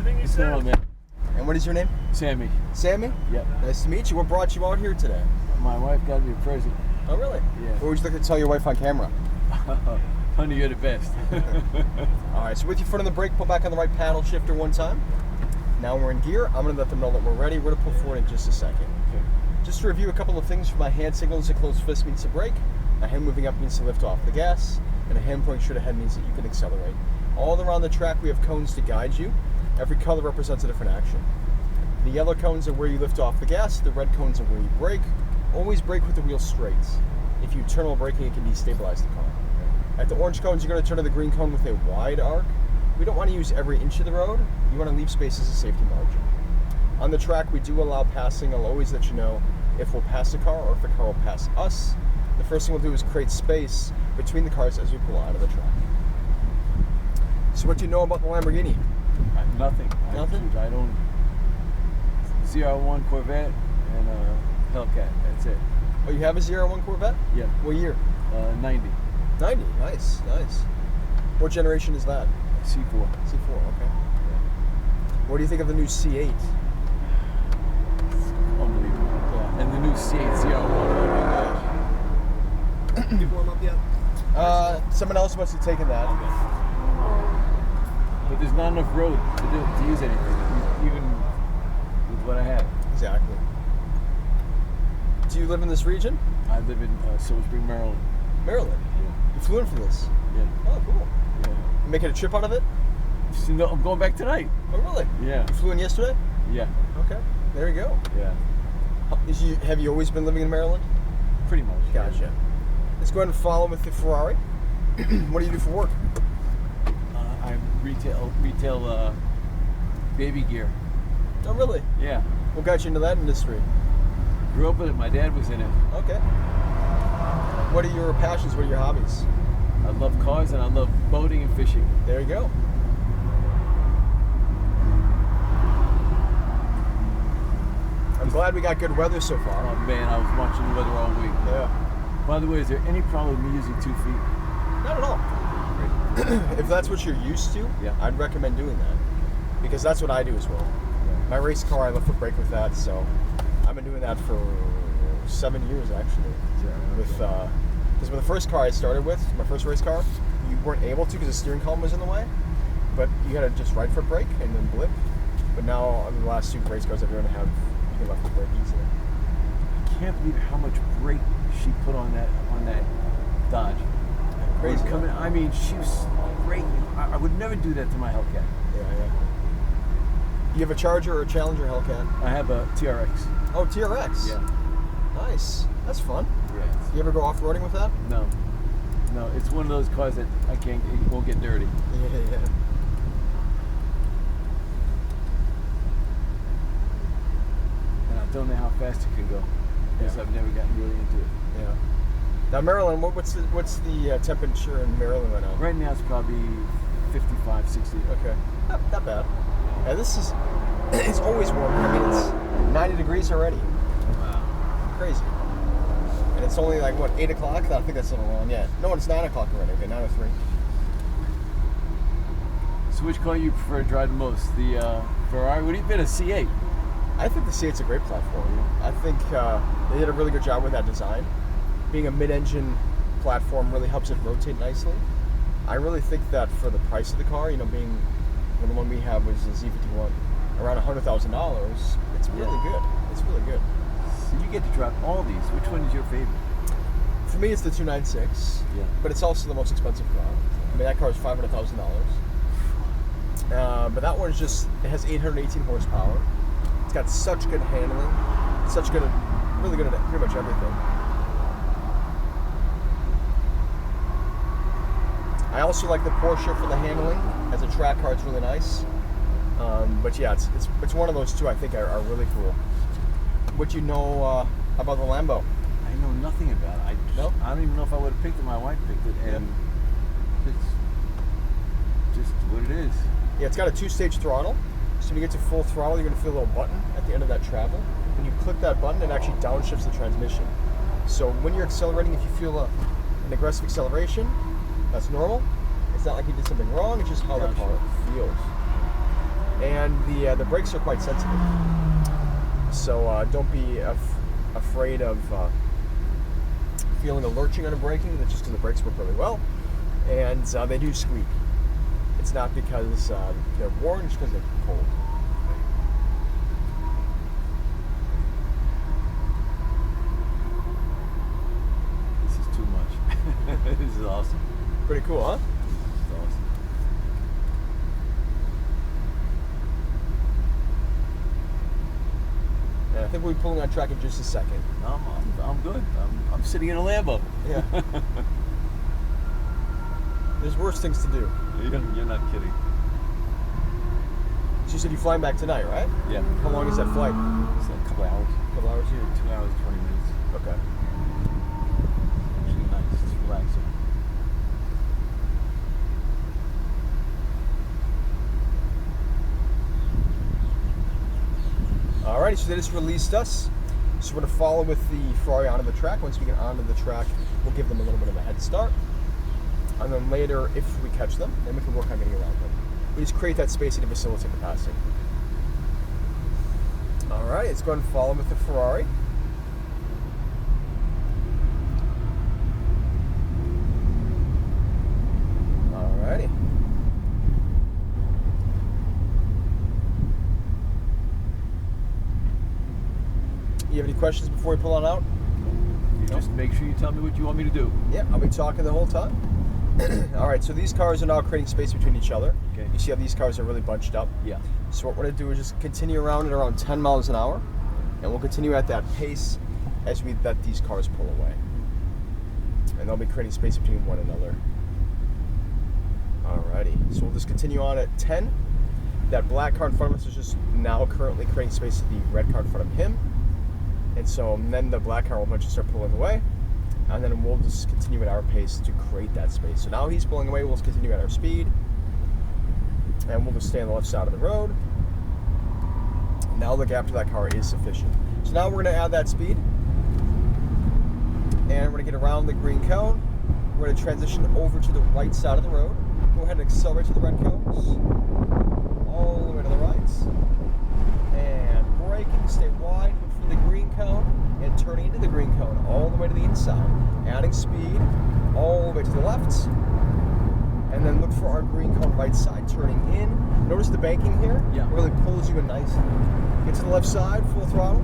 everything he said. Man. And what is your name? Sammy. Sammy? Yep. Nice to meet you. What brought you out here today? My wife got me a present. Oh, really? Yeah. What would you like to tell your wife on camera? Honey, you're the best. All right, so with your foot on the brake, pull back on the right paddle shifter one time. Now we're in gear. I'm going to let them know that we're ready. We're going to pull forward in just a second. Okay. Just to review a couple of things, my hand signals a closed fist means to brake, a hand moving up means to lift off the gas, and a hand pointing straight ahead means that you can accelerate. All around the track we have cones to guide you. Every color represents a different action. The yellow cones are where you lift off the gas, the red cones are where you brake. Always brake with the wheel straight. If you turn while braking, it can destabilize the car. At the orange cones, you're going to turn to the green cone with a wide arc. We don't want to use every inch of the road. You want to leave space as a safety margin. On the track, we do allow passing. I'll always let you know if we'll pass the car or if the car will pass us. The first thing we'll do is create space between the cars as we pull out of the track. So what do you know about the Lamborghini? Nothing. Nothing? I don't. ZR1 Corvette and a Hellcat. That's it. Oh, you have a ZR1 Corvette? Yeah. What year? 90. 90. Nice, nice. What generation is that? C4. C4, okay. Yeah. What do you think of the new C8? It's unbelievable. Yeah. And the new C8 ZR1. You warm up yet? Someone else must have taken that. But there's not enough road to use anything, even with what I have. Exactly. Do you live in this region? I live in Silver Spring, Maryland. Maryland? Yeah. You flew in for this? Yeah. Oh, cool. Yeah. You making a trip out of it? So, no, I'm going back tonight. Oh, really? Yeah. You flew in yesterday? Yeah. Okay. There you go. Yeah. Have you always been living in Maryland? Pretty much. Gotcha. Let's go ahead and follow with the Ferrari. What do you do for work? I retail baby gear. Oh, really? Yeah. What got you into that industry? Grew up with it. My dad was in it. Okay. What are your passions? What are your hobbies? I love cars and I love boating and fishing. There you go. I'm glad we got good weather so far. Oh man, I was watching the weather all week. Yeah. By the way, is there any problem with me using 2 feet? Not at all. Great. If that's what you're used to, Yeah. I'd recommend doing that. Because that's what I do as well. My race car, I left foot brake with that, so I've been doing that for 7 years actually. Because with the first car I started with, my first race car, you weren't able to because the steering column was in the way, but you had to just right foot brake and then blip. But now on the last 2 race cars I've ever had, you can left foot brake easily. I can't believe how much brake she put on that Dodge. Crazy. Coming, I mean, she was great. I would never do that to my Hellcat. Yeah. You have a Charger or a Challenger Hellcat? I have a TRX. Oh, TRX. Yeah. Nice. That's fun. Yeah. You ever go off-roading with that? No, it's one of those cars that it won't get dirty. Yeah. And I don't know how fast it can go, because Yeah. I've never gotten really into it. Yeah. Now Maryland, what's the temperature in Maryland right now? Right now it's probably 55, 60. Okay. Not bad. Yeah, this is, it's always warm. I mean, it's 90 degrees already. Wow. Crazy. And it's only like, what, 8 o'clock? I think that's a little long. Yeah. No, it's 9 o'clock already. Okay, 9:03. So which car you prefer to drive the most? The Ferrari? What do you think, a C8? I think the C8's a great platform. I think they did a really good job with that design. Being a mid-engine platform really helps it rotate nicely. I really think that for the price of the car, being the one we have was a Z51, around $100,000, it's really good. It's really good. So you get to drive all these. Which one is your favorite? For me, it's the 296, Yeah. but it's also the most expensive car. I mean, that car is $500,000. But that one's it has 818 horsepower. It's got such good handling, really good at pretty much everything. I also like the Porsche for the handling. As a track car, it's really nice. But yeah, it's one of those two I think are really cool. What do you know about the Lambo? I know nothing about it. I don't even know if I would have picked it. My wife picked it, and it's just what it is. Yeah, it's got a 2-stage throttle. So when you get to full throttle, you're going to feel a little button at the end of that travel. When you click that button, it actually downshifts the transmission. So when you're accelerating, if you feel an aggressive acceleration, that's normal. It's not like you did something wrong. It's just how the car feels. and the brakes are quite sensitive. So don't be afraid of feeling a lurching on a braking. That's just because the brakes work really well, and they do squeak. It's not because they're worn, it's because they're cold. This is too much. This is awesome. Pretty cool, huh? This is awesome. And I think we'll be pulling on track in just a second. I'm good. I'm sitting in a Lambo. Yeah. There's worse things to do. You're not kidding. So you said you're flying back tonight, right? Yeah. How long is that flight? It's like a couple hours. Couple hours? Yeah, 2 hours, 20 minutes. Okay. Actually nice. It's relaxing. Alrighty, so they just released us. So we're going to follow with the Ferrari onto the track. Once we get onto the track, we'll give them a little bit of a head start. And then later, if we catch them, then we can work on getting around them. We just create that spacing to facilitate the passing. Alright, let's go ahead and follow with the Ferrari. Alrighty. You have any questions before we pull on out? You just make sure you tell me what you want me to do. Yeah, I'll be talking the whole time. Alright, so these cars are now creating space between each other. Okay. You see how these cars are really bunched up? Yeah. So what we're going to do is just continue around at around 10 miles an hour, and we'll continue at that pace as we let these cars pull away. And they'll be creating space between one another. Alrighty, so we'll just continue on at 10. That black car in front of us is just now currently creating space to the red car in front of him. And so then the black car will eventually start pulling away, and then we'll just continue at our pace to create that space. So now he's pulling away, we'll just continue at our speed, and we'll just stay on the left side of the road. Now the gap to that car is sufficient. So now we're going to add that speed, and we're going to get around the green cone. We're going to transition over to the right side of the road. Go ahead and accelerate to the red cones, all the way to the right, and braking, stay wide, look for the green cone, and turning into the green cone, all the way to the inside. Adding speed, all the way to the left, and then look for our green cone right side, turning in. Notice the banking here? Yeah. Really pulls you in nicely. Get to the left side, full throttle.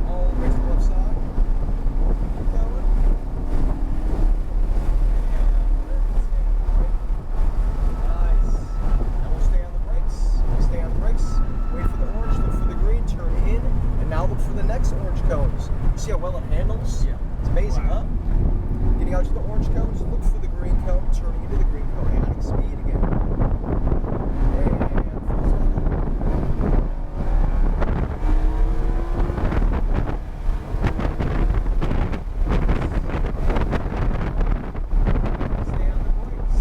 All the way to the left side. Keep going. Nice. Now we'll stay on the brakes. Stay on the brakes. Wait for the orange, look for the green, turn in, and now look for the next orange cones. You see how well it handles? Yeah. It's amazing, Wow. huh? Getting out to the orange cones, look for the green cone, turning into the green cone, adding speed again. And full throttle. Stay on the brakes.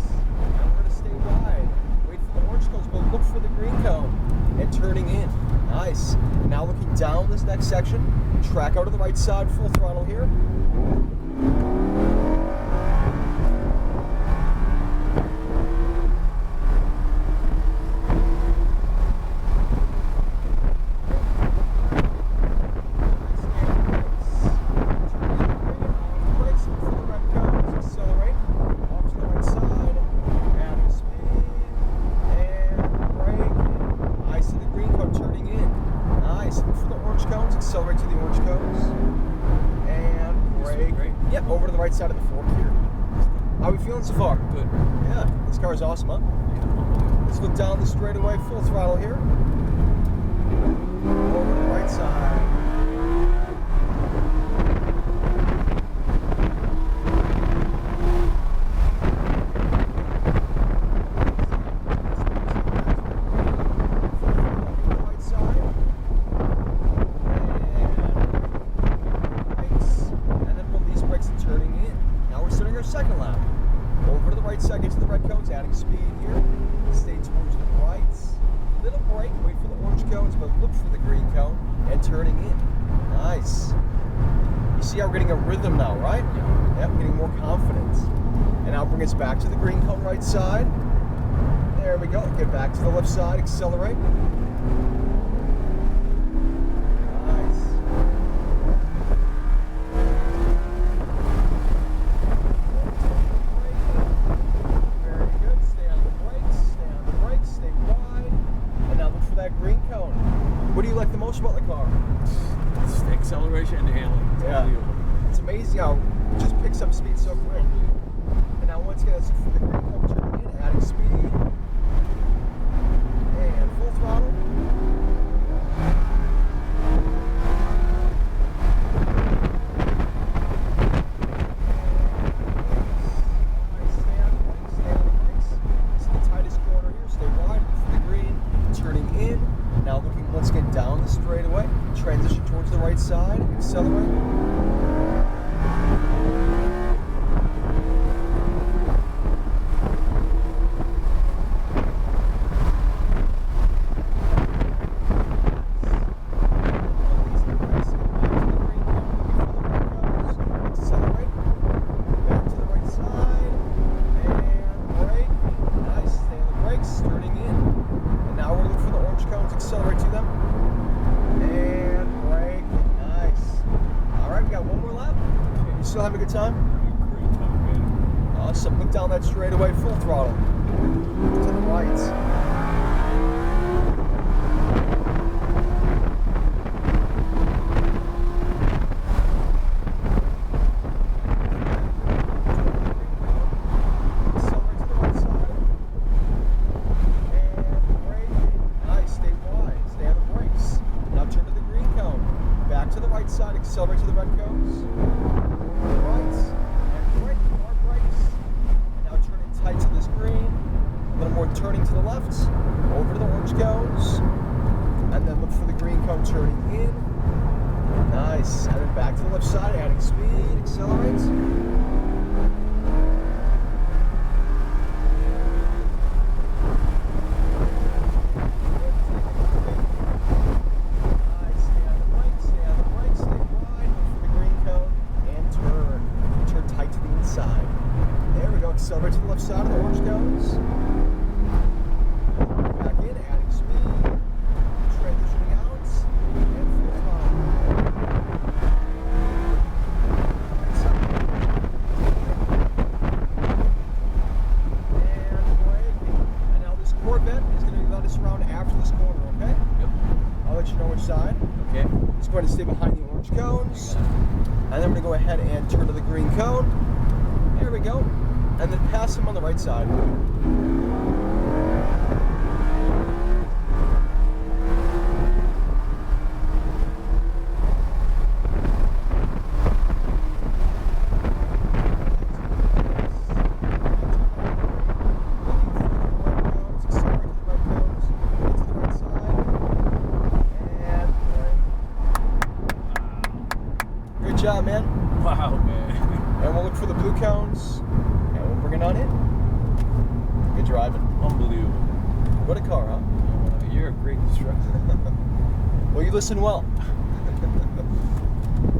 Now we're going to stay wide. Wait for the orange cones, but look for the green cone and turning in. Nice. Now looking down this next section, track out to the right side, full throttle here. Accelerate to the orange cones and brake. Great. Yep, over to the right side of the fork here. How are we feeling so far? Good. Yeah, this car is awesome, huh? Let's look down the straightaway, full throttle here. Over to the right side. Second lap. Over to the right side, get to the red cones, adding speed here. Stay towards the right. Little brake, wait for the orange cones, but look for the green cone and turning in. Nice. You see how we're getting a rhythm now, right? Yeah. Yep, getting more confident. And now bring us back to the green cone right side. There we go. Get back to the left side. Accelerate. Nice. Very good. Stay on the brakes. Stay on the brakes. Stay wide. And now look for that green cone. What do you like the most about the car? It's the acceleration and the handling. It's Yeah. unbelievable. It's amazing how it just picks up speed so quick. And now once again, it's for the green cone turning in, adding speed. And full throttle. Nice. Stay on the brakes. This is the tightest corner here. Stay wide for the green, turning in. Now looking once again down the straightaway. Transition towards the right side. Accelerate. Accelerate to them. And brake. Nice. Alright, we got one more lap. You still having a good time? Great time, man. Awesome. Look down that straightaway, full throttle. To the right. Side, accelerate to the red cones. Right, and brake, more brakes. And now turning tight to this green. A little more turning to the left. Over to the orange cones. And then look for the green cone turning in. Nice. And then back to the left side, adding speed, accelerate. Accelerate to the left side of the orange cones. Back in, adding speed. Transitioning out. And full throttle. And brake. And now this Corvette is going to let us around after this corner, okay? Yep. I'll let you know which side. Okay. It's going to stay behind the orange cones. And then we're going to go ahead and turn to the green cone. There we go. And then pass him on the right side. Good job, man. Wow, man. And we'll look for the blue cones. And we'll bring it on in. Good driving. Unbelievable. What a car, huh? You're a great instructor. Well, you listen well.